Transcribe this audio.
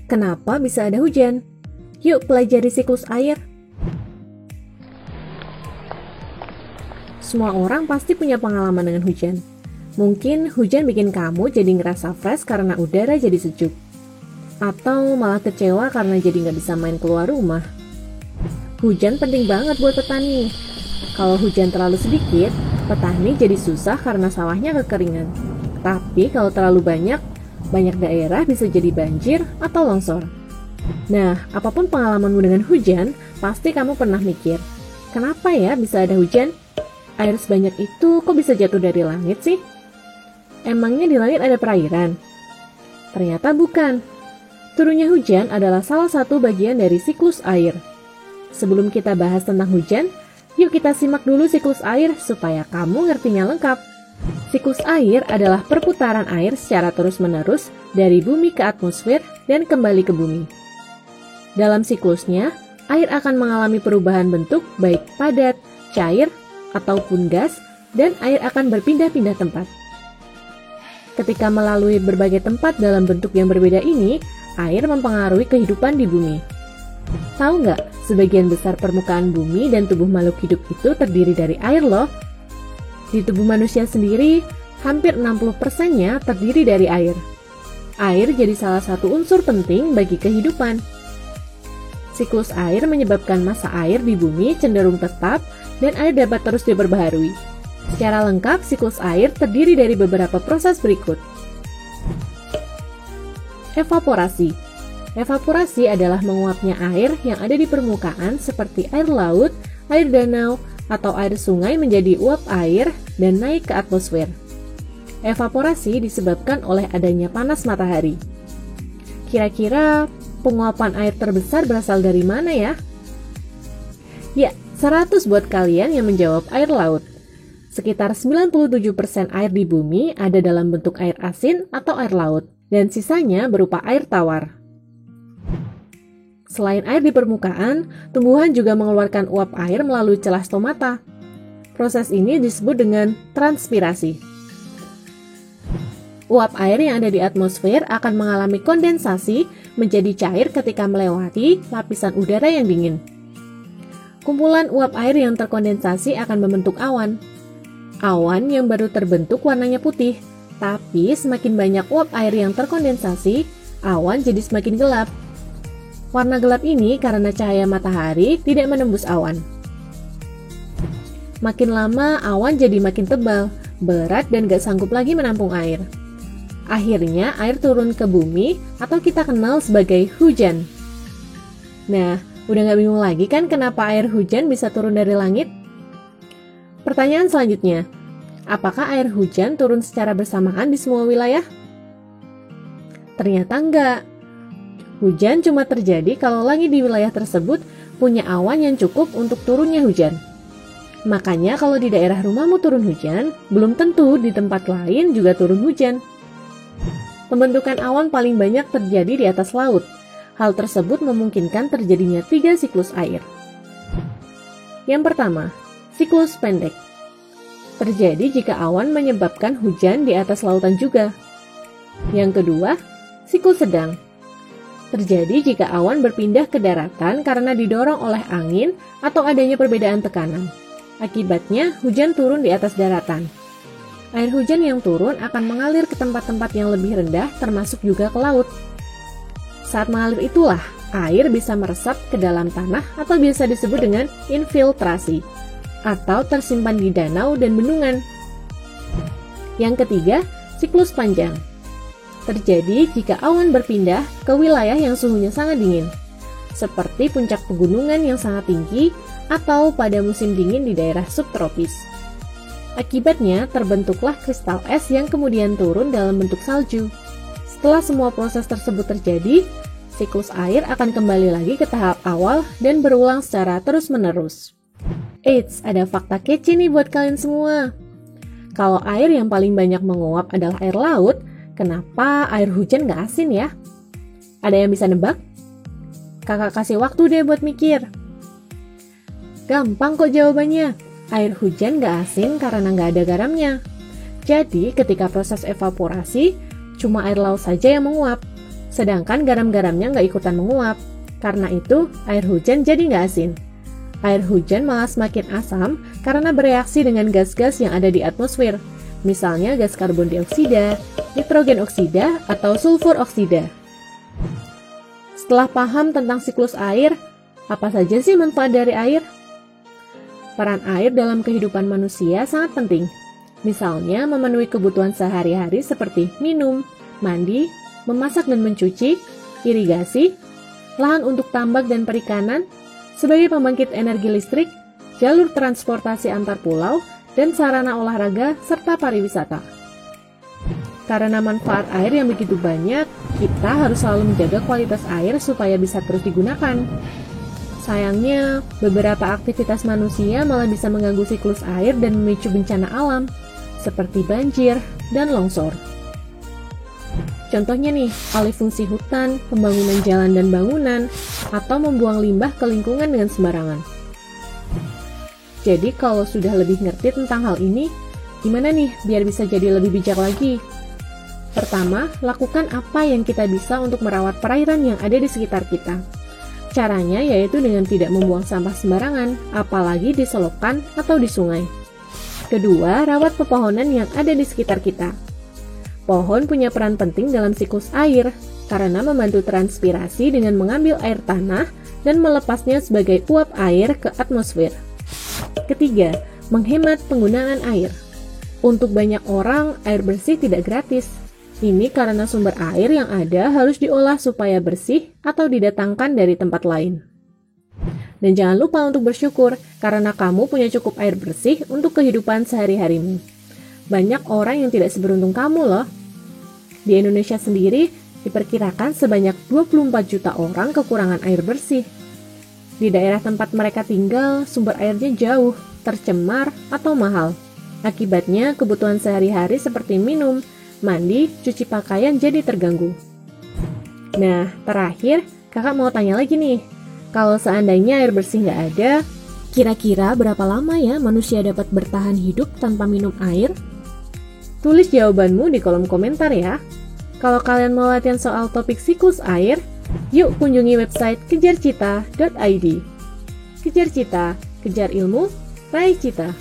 Kenapa bisa ada hujan? Yuk pelajari siklus air. Semua orang pasti punya pengalaman dengan hujan. Mungkin hujan bikin kamu jadi ngerasa fresh karena udara jadi sejuk. Atau malah kecewa karena jadi nggak bisa main keluar rumah. Hujan penting banget buat petani. Kalau hujan terlalu sedikit, petani jadi susah karena sawahnya kekeringan. Tapi kalau terlalu banyak daerah bisa jadi banjir atau longsor. Nah, apapun pengalamanmu dengan hujan, pasti kamu pernah mikir, kenapa ya bisa ada hujan? Air sebanyak itu kok bisa jatuh dari langit sih? Emangnya di langit ada perairan? Ternyata bukan. Turunnya hujan adalah salah satu bagian dari siklus air. Sebelum kita bahas tentang hujan, yuk kita simak dulu siklus air supaya kamu ngertinya lengkap. Siklus air adalah perputaran air secara terus-menerus dari bumi ke atmosfer dan kembali ke bumi. Dalam siklusnya, air akan mengalami perubahan bentuk baik padat, cair, ataupun gas, dan air akan berpindah-pindah tempat. Ketika melalui berbagai tempat dalam bentuk yang berbeda ini, air mempengaruhi kehidupan di bumi. Tahu nggak, sebagian besar permukaan bumi dan tubuh makhluk hidup itu terdiri dari air loh. Di tubuh manusia sendiri, hampir 60%-nya terdiri dari air. Air jadi salah satu unsur penting bagi kehidupan. Siklus air menyebabkan massa air di bumi cenderung tetap dan air dapat terus diperbaharui. Secara lengkap, siklus air terdiri dari beberapa proses berikut. Evaporasi. Evaporasi adalah menguapnya air yang ada di permukaan seperti air laut, air danau, atau air sungai menjadi uap air dan naik ke atmosfer. Evaporasi disebabkan oleh adanya panas matahari. Kira-kira penguapan air terbesar berasal dari mana ya? Ya, 100 buat kalian yang menjawab air laut. Sekitar 97% air di bumi ada dalam bentuk air asin atau air laut, dan sisanya berupa air tawar. Selain air di permukaan, tumbuhan juga mengeluarkan uap air melalui celah stomata. Proses ini disebut dengan transpirasi. Uap air yang ada di atmosfer akan mengalami kondensasi menjadi cair ketika melewati lapisan udara yang dingin. Kumpulan uap air yang terkondensasi akan membentuk awan. Awan yang baru terbentuk warnanya putih, tapi semakin banyak uap air yang terkondensasi, awan jadi semakin gelap. Warna gelap ini karena cahaya matahari tidak menembus awan. Makin lama, awan jadi makin tebal, berat dan gak sanggup lagi menampung air. Akhirnya, air turun ke bumi atau kita kenal sebagai hujan. Nah, udah gak bingung lagi kan kenapa air hujan bisa turun dari langit? Pertanyaan selanjutnya, apakah air hujan turun secara bersamaan di semua wilayah? Ternyata enggak. Hujan cuma terjadi kalau langit di wilayah tersebut punya awan yang cukup untuk turunnya hujan. Makanya kalau di daerah rumahmu turun hujan, belum tentu di tempat lain juga turun hujan. Pembentukan awan paling banyak terjadi di atas laut. Hal tersebut memungkinkan terjadinya 3 siklus air. Yang pertama, siklus pendek. Terjadi jika awan menyebabkan hujan di atas lautan juga. Yang kedua, siklus sedang. Terjadi jika awan berpindah ke daratan karena didorong oleh angin atau adanya perbedaan tekanan. Akibatnya, hujan turun di atas daratan. Air hujan yang turun akan mengalir ke tempat-tempat yang lebih rendah, termasuk juga ke laut. Saat mengalir itulah, air bisa meresap ke dalam tanah atau biasa disebut dengan infiltrasi, atau tersimpan di danau dan bendungan. Yang ketiga, siklus panjang. Terjadi jika awan berpindah ke wilayah yang suhunya sangat dingin, seperti puncak pegunungan yang sangat tinggi atau pada musim dingin di daerah subtropis. Akibatnya, terbentuklah kristal es yang kemudian turun dalam bentuk salju. Setelah semua proses tersebut terjadi, siklus air akan kembali lagi ke tahap awal dan berulang secara terus-menerus. Eits, ada fakta kece nih buat kalian semua. Kalau air yang paling banyak menguap adalah air laut, kenapa air hujan gak asin ya? Ada yang bisa nebak? Kakak kasih waktu deh buat mikir. Gampang kok jawabannya. Air hujan gak asin karena gak ada garamnya. Jadi ketika proses evaporasi, cuma air laut saja yang menguap. Sedangkan garam-garamnya nggak ikutan menguap. Karena itu, air hujan jadi nggak asin. Air hujan malah semakin asam karena bereaksi dengan gas-gas yang ada di atmosfer. Misalnya gas karbon dioksida, nitrogen oksida, atau sulfur oksida. Setelah paham tentang siklus air, apa saja sih manfaat dari air? Peran air dalam kehidupan manusia sangat penting. Misalnya memenuhi kebutuhan sehari-hari seperti minum, mandi, memasak dan mencuci, irigasi, lahan untuk tambak dan perikanan, sebagai pembangkit energi listrik, jalur transportasi antar pulau, dan sarana olahraga serta pariwisata. Karena manfaat air yang begitu banyak, kita harus selalu menjaga kualitas air supaya bisa terus digunakan. Sayangnya, beberapa aktivitas manusia malah bisa mengganggu siklus air dan memicu bencana alam, seperti banjir dan longsor. Contohnya nih, alih fungsi hutan, pembangunan jalan dan bangunan, atau membuang limbah ke lingkungan dengan sembarangan. Jadi kalau sudah lebih ngerti tentang hal ini, gimana nih biar bisa jadi lebih bijak lagi? Pertama, lakukan apa yang kita bisa untuk merawat perairan yang ada di sekitar kita. Caranya yaitu dengan tidak membuang sampah sembarangan, apalagi di selokan atau di sungai. Kedua, rawat pepohonan yang ada di sekitar kita. Pohon punya peran penting dalam siklus air, karena membantu transpirasi dengan mengambil air tanah dan melepasnya sebagai uap air ke atmosfer. Ketiga, menghemat penggunaan air. Untuk banyak orang, air bersih tidak gratis. Ini karena sumber air yang ada harus diolah supaya bersih atau didatangkan dari tempat lain. Dan jangan lupa untuk bersyukur, karena kamu punya cukup air bersih untuk kehidupan sehari-harimu. Banyak orang yang tidak seberuntung kamu loh. Di Indonesia sendiri, diperkirakan sebanyak 24 juta orang kekurangan air bersih. Di daerah tempat mereka tinggal, sumber airnya jauh, tercemar, atau mahal. Akibatnya, kebutuhan sehari-hari seperti minum, mandi, cuci pakaian jadi terganggu. Nah, terakhir, kakak mau tanya lagi nih. Kalau seandainya air bersih nggak ada, kira-kira berapa lama ya manusia dapat bertahan hidup tanpa minum air? Tulis jawabanmu di kolom komentar ya. Kalau kalian mau latihan soal topik siklus air, yuk kunjungi website kejarcita.id. Kejar Cita, kejar ilmu, raih cita.